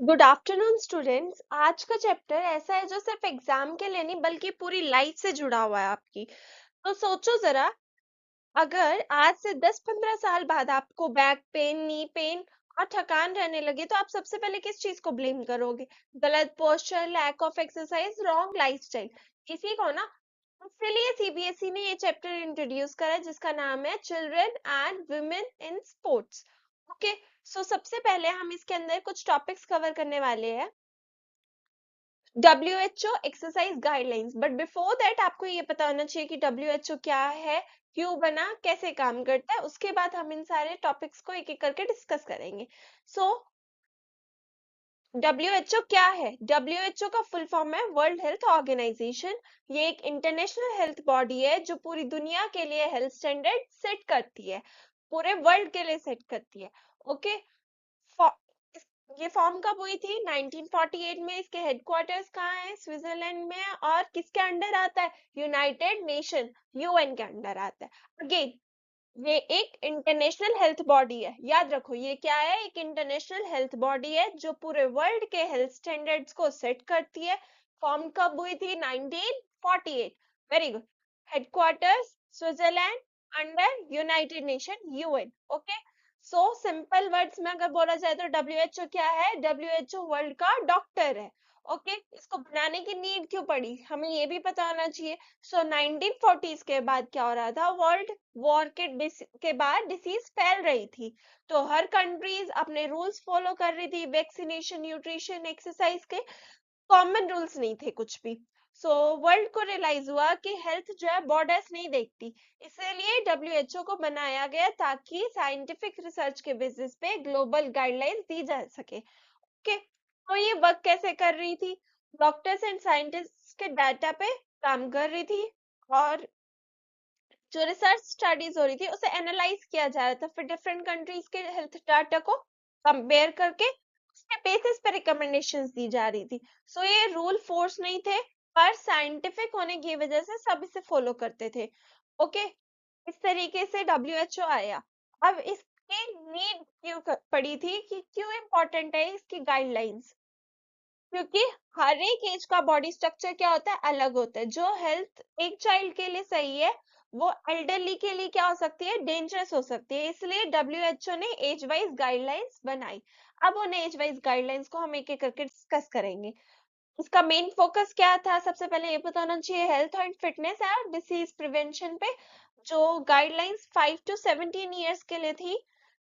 Good afternoon students. आज का chapter ऐसा है जो सिर्फ एग्जाम के लिए नहीं बल्कि पूरी लाइफ से जुड़ा हुआ है आपकी। तो सोचो जरा, अगर आज से 10-15 साल बाद आपको बैक पेन, नी पेन और थकान रहने लगे तो आप सबसे पहले किस चीज को ब्लेम करोगे? गलत posture, lack of exercise, wrong lifestyle, इसी को ना। इसलिए सीबीएसई ने ये चैप्टर इंट्रोड्यूस करा है जिसका नाम है children and women in sports. Okay, so सबसे पहले हम इसके अंदर कुछ टॉपिक्स कवर करने वाले हैं। WHO exercise guidelines, but before that आपको ये पता होना चाहिए कि WHO क्या है, क्यों बना, कैसे काम करता है। उसके बाद हम इन सारे टॉपिक्स को एक एक करके डिस्कस करेंगे। सो WHO क्या है? WHO का फुल फॉर्म है वर्ल्ड हेल्थ ऑर्गेनाइजेशन। ये एक इंटरनेशनल हेल्थ बॉडी है जो पूरी दुनिया के लिए हेल्थ स्टैंडर्ड सेट करती है, पूरे वर्ल्ड के लिए सेट करती है। ओके, ये फॉर्म कब हुई थी? 1948 में। इसके हेडक्वार्टर्स कहाँ है? स्विट्जरलैंड में। और किसके अंडर आता है? यूनाइटेड नेशन, यूएन के अंडर आता है। अगेन, ये एक इंटरनेशनल हेल्थ बॉडी है। याद रखो, ये क्या है? एक इंटरनेशनल हेल्थ बॉडी है जो पूरे वर्ल्ड के हेल्थ स्टैंडर्ड्स को सेट करती है। फॉर्म कब हुई थी? 1948। Very good. Headquarters Switzerland, under United nation, UN. Okay, so simple words में अगर बोला जाए तो WHO क्या है? WHO वर्ल्ड का डॉक्टर है। ओके, इसको बनाने की नीड क्यों पड़ी, हमें ये भी पता होना चाहिए। सो 1940s के बाद क्या हो रहा था? वर्ल्ड वॉर के बाद डिसीज फैल रही थी, तो हर कंट्रीज अपने रूल्स फॉलो कर रही थी। वैक्सीनेशन, न्यूट्रिशन, एक्सरसाइज के कॉमन रूल्स नहीं थे कुछ भी। सो वर्ल्ड को रियलाइज हुआ कि हेल्थ जो है बॉर्डर्स नहीं देखती, इसलिए WHO को बनाया गया ताकि साइंटिफिक रिसर्च के बेसिस पे ग्लोबल गाइडलाइंस दी जा सके। ओके, तो ये वर्क कैसे कर रही थी? डॉक्टर्स एंड साइंटिस्ट के डाटा पे काम कर रही थी, और जो रिसर्च स्टडीज हो रही थी उसे एनालाइज किया जा रहा था, फिर डिफरेंट कंट्रीज के हेल्थ डाटा को कंपेयर करके उसके बेसिस पे रिकमेंडेशंस दी जा रही थी। सो ये रूल फोर्स नहीं थे, पर साइंटिफिक होने की वजह से सब इसे फॉलो करते थे। ओके, इस तरीके से WHO आया। अब इसकी नीड क्यों पड़ी थी, कि क्यों इम्पोर्टेंट है इसकी गाइडलाइंस? क्योंकि हर एक एज का बॉडी स्ट्रक्चर क्या होता है? अलग होता है। जो हेल्थ एक चाइल्ड के लिए सही है वो एल्डरली के लिए क्या हो सकती है? डेंजरस हो सकती है। इसलिए WHO ने एज वाइज गाइडलाइंस बनाई। अब उन एज वाइज गाइडलाइंस को हम एक एक करके डिस्कस करेंगे। इसका मेन फोकस क्या था? सबसे पहले ये पता होना चाहिए हेल्थ एंड फिटनेस और डिसीज प्रिवेंशन पे। जो गाइडलाइंस 5 to 17 ईयर्स के लिए थी,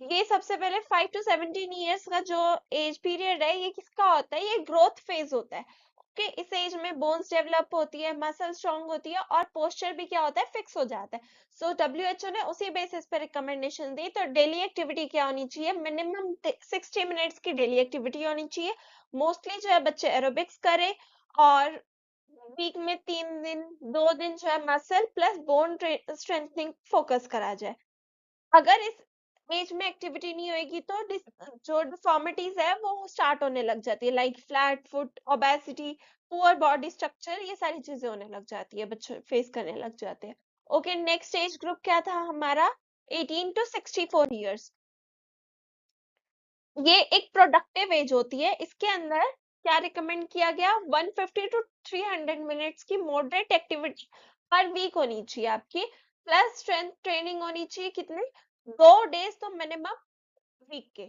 ये सबसे पहले 5 to 17 ईयर्स का जो एज पीरियड है, ये किसका होता है? ये ग्रोथ फेज होता है। ओके, इस एज में बोन्स डेवलप होती है, मसल स्ट्रॉन्ग होती है, और पोस्चर भी क्या होता है? फिक्स हो जाता है। सो WHO ने उसी बेसिस पे रिकमेंडेशन दी। तो डेली एक्टिविटी क्या होनी चाहिए? मिनिमम 60 मिनट्स की डेली एक्टिविटी होनी चाहिए। मोस्टली जो है बच्चे एरोबिक्स करें, और वीक में 3 दिन, 2 दिन जो है muscle plus bone strengthening focus करा जाए। अगर इस एज में एक्टिविटी नहीं होगी तो जो डिफॉर्मिटीज है वो स्टार्ट होने लग जाती है, like flat foot, obesity, poor body structure, ये सारी चीजें होने लग जाती है, बच्चे फेस करने लग जाते हैं। ओके, नेक्स्ट एज ग्रुप क्या था हमारा? 18 to 64 ईयर्स। ये एक प्रोडक्टिव एज होती है। इसके अंदर क्या रिकमेंड किया गया? 150 to 300 मिनट्स की मॉडरेट एक्टिविटी पर वीक होनी चाहिए आपकी, प्लस स्ट्रेंथ ट्रेनिंग होनी चाहिए। कितने? 2 डेज तो मिनिमम वीक के।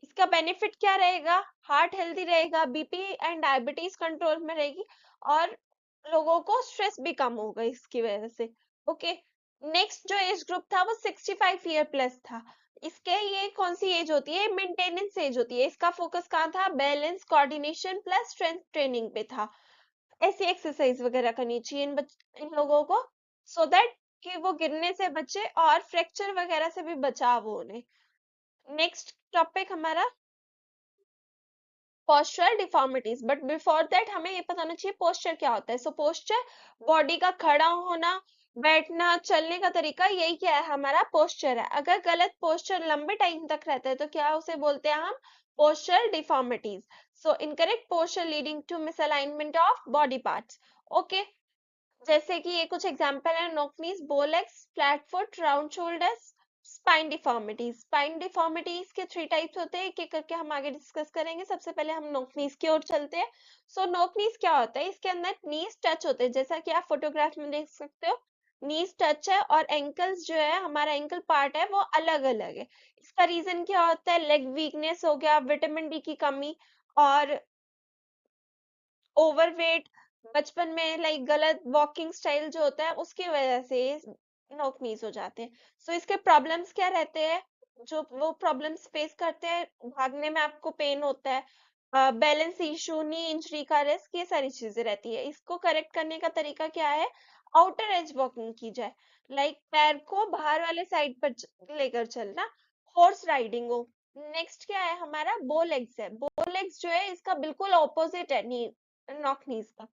इसका बेनिफिट क्या रहेगा? हार्ट हेल्दी रहेगा, बीपी एंड डायबिटीज कंट्रोल में रहेगी, और लोगों को स्ट्रेस भी कम होगा इसकी वजह से। ओके, नेक्स्ट जो एज ग्रुप था वो 65 ईयर प्लस था। इसके ये कौन सी एज होती है? मेंटेनेंस एज होती है। इसका फोकस कहाँ था? Balance, coordination plus strength training पे था। ऐसी एक्सरसाइज वगैरह करनी चाहिए इन लोगों को, सो दैट कि वो गिरने से बचे और फ्रैक्चर वगैरह से भी बचाव हो उन्हें। नेक्स्ट टॉपिक हमारा postural deformities, but before that हमें ये पता होना चाहिए पोस्चर क्या होता है। सो पोस्चर बॉडी का खड़ा होना, बैठना, चलने का तरीका, यही क्या है? हमारा पोस्चर है। अगर गलत पोस्चर लंबे टाइम तक रहता है तो क्या उसे बोलते हैं हम? Postural deformities. So incorrect posture leading to misalignment of body parts. Okay, जैसे कि ये कुछ एग्जांपल है: knock knees, bow legs, flat foot, round shoulders, spine deformities के थ्री टाइप्स होते हैं, एक एक करके हम आगे डिस्कस करेंगे। सबसे पहले हम नोक नीज की ओर चलते हैं। सो नोक नीज क्या होता है? इसके अंदर नीज टच होते हैं, जैसा कि आप फोटोग्राफ में देख सकते हो। नीज टच है और एंकल्स जो है, हमारा एंकल पार्ट है वो अलग अलग है। इसका रीजन क्या होता है? लेग वीकनेस हो गया, विटामिन डी की कमी, और ओवरवेट, बचपन में लाइक गलत वॉकिंग स्टाइल जो होता है उसकी वजह से नोक नीज हो जाते हैं। सो इसके प्रॉब्लम्स क्या रहते हैं? जो वो प्रॉब्लम्स फेस करते हैं, भागने में आपको पेन होता है, बैलेंस इशू, नी इंजरी का रिस्क, ये सारी चीजें रहती है। इसको करेक्ट करने का तरीका क्या है? आउटर एज वॉकिंग की जाए, लाइक पैर को बाहर वाले साइड पर लेकर चलना, हॉर्स राइडिंग हो। नेक्स्ट क्या है हमारा? बो लेग्स है। बो लेग्स जो है इसका बिल्कुल ऑपोजिट है नॉक नीज का।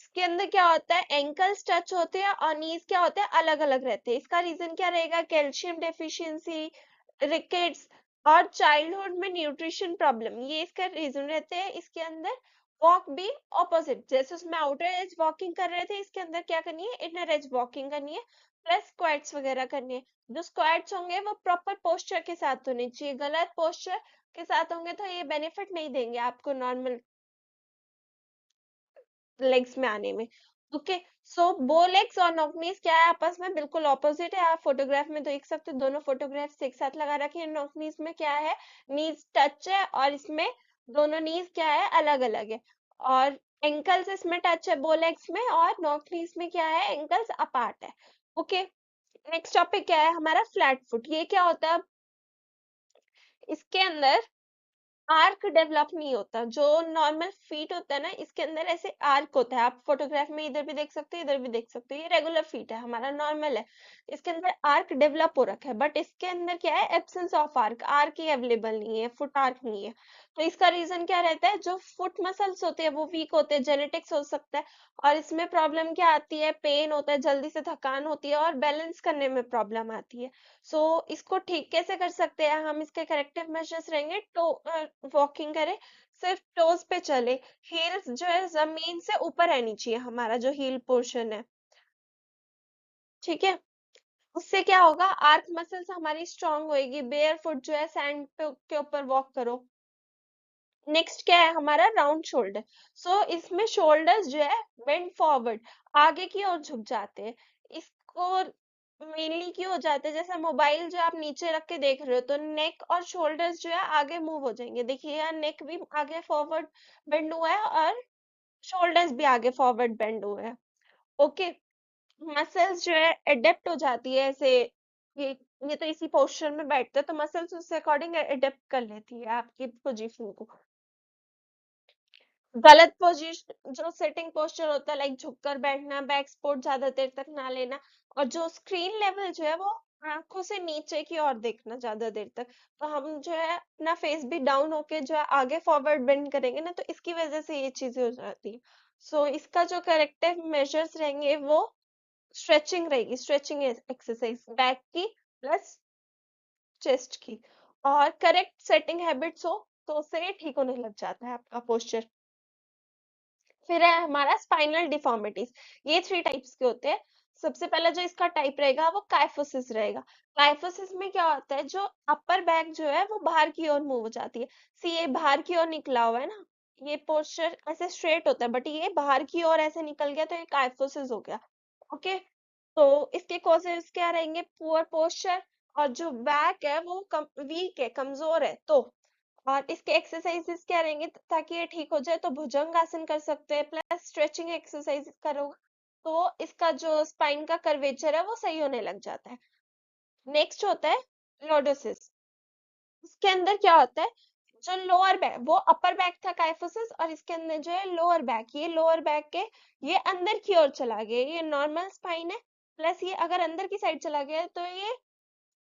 इसके अंदर क्या होता है? एंकल्स टच होते हैं और नीज क्या होते हैं? अलग अलग रहते हैं। इसका रीजन क्या रहेगा? कैल्शियम डेफिशिएंसी, रिकेट्स, और चाइल्डहुड में न्यूट्रिशन प्रॉब्लम, ये इसका रीजन रहते हैं। इसके अंदर वॉक भी ऑपोजिट, जैसे उसमें आउटर एज वॉकिंग कर रहे थे, इसके अंदर क्या करनी है? इनर एज वॉकिंग करनी है, प्लस स्क्वाट्स वगैरह करनी है। जो स्क्वाट्स होंगे वो प्रॉपर पोस्चर के साथ होने चाहिए, गलत पोस्चर के साथ होंगे तो ये बेनिफिट नहीं देंगे आपको नॉर्मल लेग्स में आने में। ओके। सो बो लेग्स और नॉक नीज क्या है? आपस में बिल्कुल ऑपोजिट है। आप फोटोग्राफ में देख सकते हो, दोनों फोटोग्राफ्स एक साथ लगा रखे हैं। नॉक नीज में क्या है? नीज टच है और इसमें दोनों नीज क्या है? अलग अलग है। और एंकल्स इसमें टच है बो लेग्स में, और नॉक नीज में क्या है? एंकल्स अपार्ट है। ओके। नेक्स्ट टॉपिक क्या है हमारा? Flat foot. ये क्या होता है? इसके अंदर आर्क डेवलप नहीं होता। जो नॉर्मल फीट होता है ना, इसके अंदर ऐसे आर्क होता है। आप फोटोग्राफ में इधर भी देख सकते हो, इधर भी देख सकते हो। ये रेगुलर फीट है, हमारा नॉर्मल है। इसके अंदर आर्क डेवलप हो रखा है, बट इसके अंदर क्या है? Absence of arc, arc he available नहीं है, फुट आर्क नहीं है। तो इसका रीजन क्या रहता है? जो फुट मसल्स होते हैं वो वीक होते हैं, जेनेटिक्स हो सकता है। और इसमें प्रॉब्लम क्या आती है? पेन होता है, जल्दी से थकान होती है, और बैलेंस करने में प्रॉब्लम आती है। सो इसको ठीक कैसे कर सकते हैं हम? इसके करेक्टिव मेजर्स रहेंगे तो वॉकिंग करें, सिर्फ टोज पे चले, हील्स जो है जमीन से ऊपर रहनी चाहिए, हमारा जो हील पोर्शन है। ठीक है। उससे क्या होगा? आर्क मसल्स हमारी स्ट्रांग होएगी। बेयर फुट जो है सैंड पे के ऊपर वॉक करो। नेक्स्ट क्या है हमारा? Round shoulder. सो इसमें शोल्डर्स जो है बेंड फॉरवर्ड, आगे की ओर झुक जाते हैं। इसको मेनली क्यों हो जाते हैं? जैसे मोबाइल जो आप नीचे रख के देख रहे हो, तो नेक और शोल्डर्स जो है आगे मूव हो जाएंगे। देखिए यहाँ नेक भी आगे फॉरवर्ड बेंड हुआ है, और शोल्डर्स भी आगे फॉरवर्ड बेंड हुए हैं। ओके। मसल्स जो है एडेप्ट हो जाती है ऐसे। ये ये तो इसी पोस्चर में बैठते हैं, तो मसल्स उससे अकॉर्डिंग एडेप्ट कर लेती है आपकी पोजीशन को। गलत पोजीशन, जो सिटिंग पोस्चर होता है, लाइक झुककर बैठना, बैक सपोर्ट ज्यादा देर तक ना लेना, और जो स्क्रीन लेवल जो है वो आंखों से नीचे की ओर देखना ज्यादा देर तक, तो हम जो है अपना फेस भी डाउन होके जो है आगे फॉरवर्ड बेंड करेंगे ना, तो इसकी वजह से ये चीजें हो जाती है। सो इसका जो करेक्टिव मेजर्स रहेंगे वो स्ट्रेचिंग रहेगी, स्ट्रेचिंग एक्सरसाइज बैक की प्लस चेस्ट की, और करेक्ट सेटिंग हैबिट्स हो तो उससे ये ठीक होने लग जाता है आपका पोस्चर। फिर है हमारा स्पाइनल डिफॉर्मिटीज। ये थ्री टाइप्स के होते हैं। सबसे पहला जो इसका टाइप रहेगा वो काइफोसिस रहेगा। काइफोसिस में क्या होता है? जो अपर बैक जो है वो बाहर की ओर मूव हो जाती है। सी ये बाहर की ओर निकला हुआ है ना, ये पोस्चर ऐसे स्ट्रेट होता है, बट ये बाहर की ओर ऐसे निकल गया, तो ये काइफोसिस हो गया। ओके। तो इसके कॉजेस क्या रहेंगे? पुअर पोस्चर, और जो बैक है वो वीक है, कमजोर है। तो और इसके एक्सरसाइजेस क्या रहेंगे ताकि ये ठीक हो जाए? तो भुजंग आसन कर सकते हैं, प्लस स्ट्रेचिंग एक्सरसाइज करोगे तो इसका जो स्पाइन का कर्वेचर है वो सही होने लग जाता है। नेक्स्ट होता है लॉर्डोसिस। इसके अंदर क्या होता है? जो लोअर बैक, वो अपर बैक था काइफोसिस, और इसके अंदर जो है लोअर बैक, ये लोअर बैक के ये अंदर की ओर चला गया। ये नॉर्मल स्पाइन है, प्लस ये अगर अंदर की साइड चला गया तो ये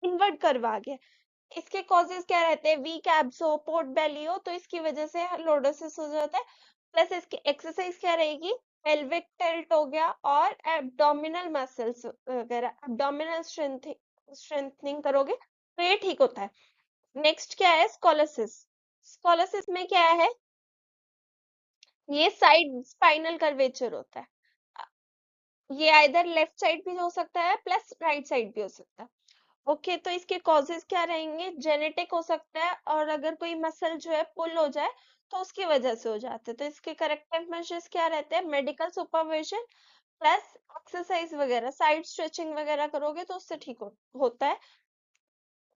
इन्वर्ट कर्व आ गया। इसके कॉजेस क्या रहते हैं? वीक एब्स हो, पोर्ट बेली हो, तो इसकी वजह से लोडोसिस हो जाता है। प्लस इसकी एक्सरसाइज क्या रहेगी? पेल्विक टिल्ट हो गया, और एब्डोमिनल मसल्स वगैरह, एब्डोमिनल स्ट्रेंथनिंग करोगे तो ये ठीक होता है। नेक्स्ट क्या है? स्कोलोसिस। स्कोलोसिस में क्या है? ये साइड स्पाइनल कर्वेचर होता है। ये आइदर लेफ्ट साइड भी हो सकता है, प्लस राइट साइड भी हो सकता है। ओके, तो इसके कॉजेज क्या रहेंगे? जेनेटिक हो सकता है, और अगर कोई मसल जो है पुल हो जाए तो उसकी वजह से हो जाता है। तो इसके करेक्टिव मेजर्स क्या रहते हैं? मेडिकल सुपरविजन प्लस एक्सरसाइज वगैरह, साइड स्ट्रेचिंग वगैरह करोगे तो उससे ठीक होता है।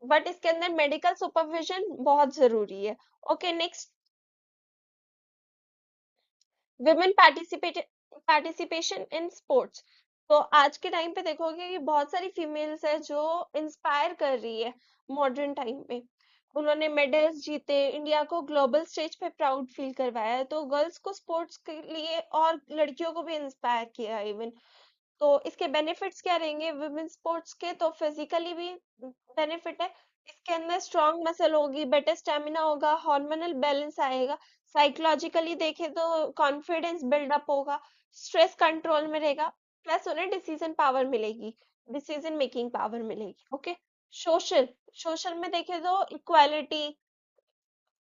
बट इसके अंदर मेडिकल सुपरविजन बहुत जरूरी है। Okay, next, women participation in sports. तो आज के टाइम पे देखोगे कि बहुत सारी फीमेल्स है जो इंस्पायर कर रही है मॉडर्न टाइम पे। उन्होंने मेडल्स जीते, इंडिया को ग्लोबल स्टेज पे प्राउड फील करवाया है। तो गर्ल्स को स्पोर्ट्स के लिए और लड़कियों को भी इंस्पायर किया इवन। तो इसके बेनिफिट्स क्या रहेंगे वुमेन स्पोर्ट्स के? तो फिजिकली भी बेनिफिट है, इसके अंदर स्ट्रॉन्ग मसल होगी, बेटर स्टेमिना होगा, हार्मोनल बैलेंस आएगा। साइकोलॉजिकली देखें तो कॉन्फिडेंस बिल्डअप होगा, स्ट्रेस कंट्रोल में रहेगा, प्लस उन्हें डिसीजन पावर मिलेगी, डिसीजन मेकिंग पावर मिलेगी। ओके, सोशल सोशल में देखें तो इक्वालिटी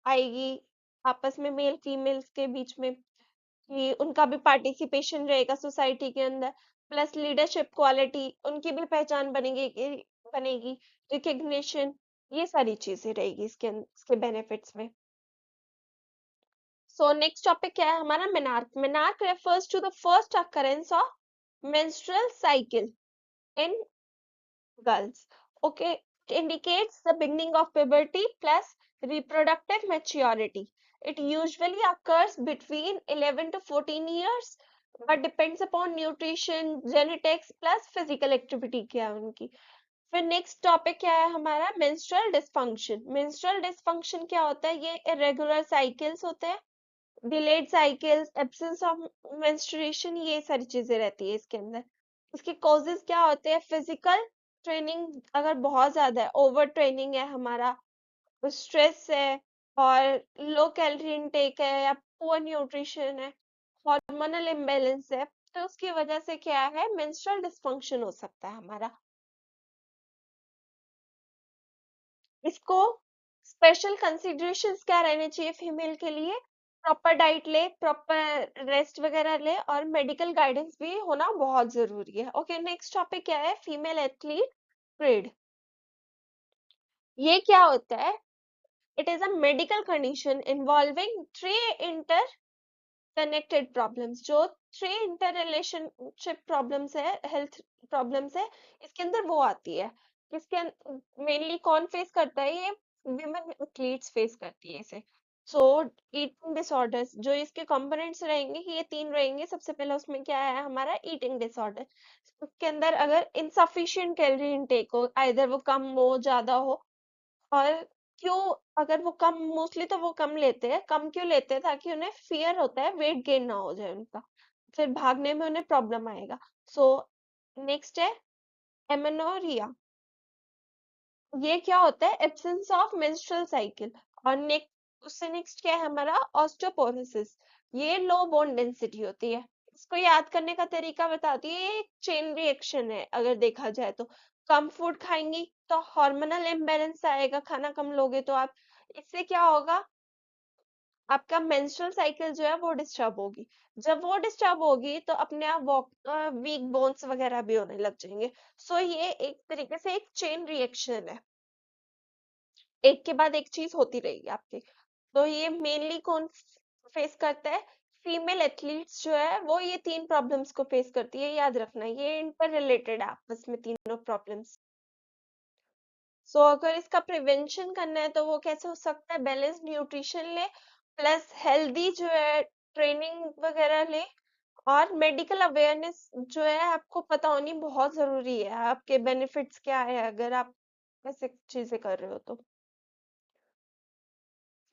आएगी आपस में, मेल फीमेल्स के बीच में, कि उनका भी पार्टिसिपेशन रहेगा सोसाइटी के अंदर, प्लस लीडरशिप क्वालिटी, उनकी भी पहचान बनेगी, रिकग्निशन, ये सारी चीजें रहेगी इसके बेनिफिट्स में। सो नेक्स्ट टॉपिक क्या है हमारा? Menarche. Menarche refers to the first occurrence of menstrual cycle in girls. Okay, it indicates the beginning of puberty plus reproductive maturity. It usually occurs between 11 to 14 years, but depends upon nutrition, genetics plus physical activity क्या है उनकी। फिर next topic क्या है हमारा? Menstrual dysfunction. Menstrual dysfunction क्या होता है? ये इरेगुलर साइकिल्स होते हैं, delayed cycles, absence of menstruation, ये सारी चीजें रहती है इसके अंदर। इसके कॉजेज क्या होते हैं? फिजिकल ट्रेनिंग अगर बहुत ज्यादा है, ओवर ट्रेनिंग है हमारा, स्ट्रेस है, और लो कैलोरी इनटेक है, या पुअर न्यूट्रिशन है, हार्मोनल इम्बैलेंस है, तो उसकी वजह से क्या है? मेंस्ट्रुअल डिसफंक्शन हो सकता है हमारा। इसको स्पेशल कंसिडरेशंस क्या रहने चाहिए फीमेल के लिए? प्रॉपर डाइट ले, प्रॉपर रेस्ट वगैरह ले, और मेडिकल गाइडेंस भी होना बहुत जरूरी है। ओके, नेक्स्ट टॉपिक क्या है? Female athlete parade. ये क्या होता है? It is a medical condition involving three inter connected problems. जो थ्री इंटर रिलेशनशिप प्रॉब्लम्स है, हेल्थ प्रॉब्लम्स है, इसके अंदर वो आती है। इसके मेनली कौन फेस करता है? ये विमेन एथलीट्स फेस करती है इसे। सो ईटिंग डिसऑर्डर्स, जो इसके कंपोनेंट्स रहेंगे, ये तीन रहेंगे। सबसे पहले उसमें क्या है हमारा? Eating disorder. उसके अंदर अगर इनसफिशिएंट कैलोरी इनटेक हो, आइदर वो कम हो, ज्यादा हो, और क्यों? अगर वो कम, मोस्टली तो वो कम लेते हैं। कम क्यों लेते हैं? ताकि उन्हें फियर होता है वेट गेन ना हो जाए उनका, फिर भागने में उन्हें प्रॉब्लम आएगा। सो नेक्स्ट है एमेनोरिया। ये क्या होता है? Absence of menstrual cycle. और नेक्स्ट, उससे नेक्स्ट क्या है हमारा? ऑस्टियोपोरोसिस। ये लो बोन डेंसिटी होती है। इसको याद करने का तरीका बताती है, ये एक चेन रिएक्शन है अगर देखा जाए तो। कम फूड खाएंगी तो हार्मोनल इम्बैलेंस आएगा, खाना कम लोगे तो आप, इससे क्या होगा? आपका मेंस्ट्रुअल साइकिल जो है वो डिस्टर्ब होगी। जब वो डिस्टर्ब होगी तो अपने आप वीक बोन्स वगैरह भी होने लग जाएंगे। सो ये एक तरीके से एक चेन रिएक्शन है, एक के बाद एक चीज होती रहेगी आपके। तो ये मेनली कौन फेस करता है? फीमेल एथलीट्स जो है वो ये तीन प्रॉब्लम्स को फेस करती है, याद रखना, ये इंटर रिलेटेड है आपस में तीनों प्रॉब्लम्स। सो अगर इसका प्रिवेंशन करना है तो वो कैसे हो सकता है? बैलेंस न्यूट्रिशन ले, प्लस हेल्दी जो है ट्रेनिंग वगैरह ले, और मेडिकल अवेयरनेस जो है आपको पता होनी बहुत जरूरी है, आपके बेनिफिट्स क्या है अगर आप ऐसे चीजें कर रहे हो तो।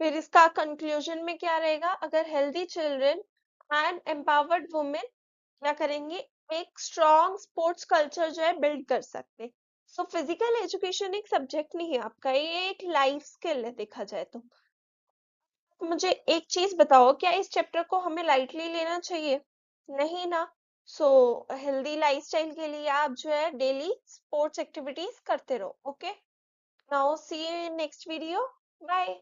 फिर इसका कंक्लूजन में क्या रहेगा? अगर healthy children and empowered women क्या करेंगे? एक स्ट्रॉन्ग स्पोर्ट्स कल्चर जो है बिल्ड कर सकते। सो फिजिकल एजुकेशन एक सब्जेक्ट नहीं है आपका, ये एक लाइफ स्किल है देखा जाए तो। मुझे एक चीज बताओ, क्या इस चैप्टर को हमें लाइटली लेना चाहिए? नहीं ना। सो हेल्दी लाइफस्टाइल के लिए आप जो है डेली स्पोर्ट्स एक्टिविटीज करते रहो। Okay, now see you in next video. Bye.